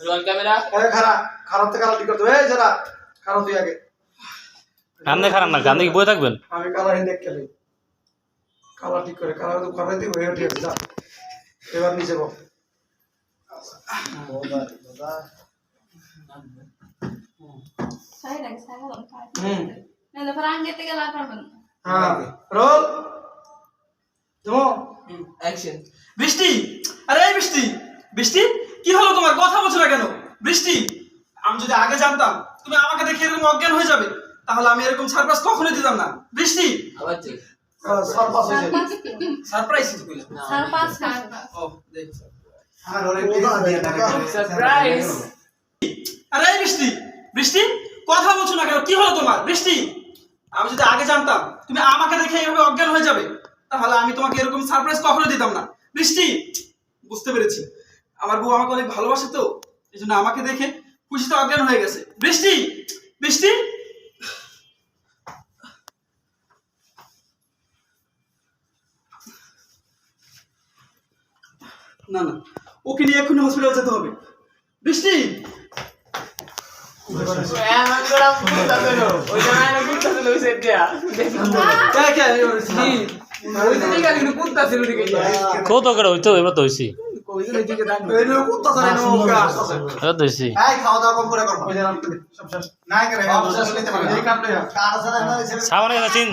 Roll camera খারাপ থেকে কালা ঠিক করতে হবে। এই যারা খারাপ তুই আগে কান্দে খারাপ না, কান্দে কি বয়ে থাকবেন? আমি কালা হিন্দে খেলি কালা ঠিক করে কালা তো খারাপ দিয়ে হয়ে ঠিক আছে। যা এবার নিচে বল। Saya lompat. Nah, lepas angkat tiga lapar ben. হ্যাঁ রোল জমো অ্যাকশন। বৃষ্টি, আরে এই বৃষ্টি, বৃষ্টি কি হলো তোমার? কথা বলছো না কেন? বৃষ্টি, আমি যদি আগে জানতাম তুমি আমাকে দেখে এরকম অজ্ঞান হয়ে যাবে তাহলে আমি এরকম সারপ্রাইজ কখনোই দিতাম না। বৃষ্টি, আবার যে সারপাস হয়ে যায়। সারপ্রাইজ তো কইলা। Sarpas kan. ও দেখ। আর ওরে টাকা দিয়ে টাকা সারপ্রাইজ। আরে এই বৃষ্টি, বৃষ্টি কথা বলছো না কেন? কি হলো তোমার? বৃষ্টি, আমি যদি আগে জানতাম তুমি আমাকে দেখে এইভাবে অজ্ঞান হয়ে যাবে তাহলে আমি তোমাকে এরকম সারপ্রাইজ কখনোই দিতাম না। বৃষ্টি, বুঝতে পেরেছি আমার বউ আমাকে অনেক ভালোবাসে তো এই জন্য আমাকে দেখে খুশিতে অজ্ঞান হয়ে গেছে। বৃষ্টি, বৃষ্টি না না, ওকে নিয়ে এক্ষুনি হসপিটাল যেতে হবে। বৃষ্টি, এমন করে পুতা দেন ওই জায়গায় না পুতা দেন ওই সেট দিয়া কে ওই দিকে কিন্তু পুতা ছিল দিকে কত করে হইতো? এবার তো হইছি, ওই দিকে দান এই নো কুত্তা ধরে নো ওকে আসছে। এবার তো হইছি। এই খাওয়া দাওয়া কম করে করবা। ওই জানা সব শেষ নাই করে সব শেষ নিতে পারবে এই কাটলে কার আছে না সামনে গেছেন।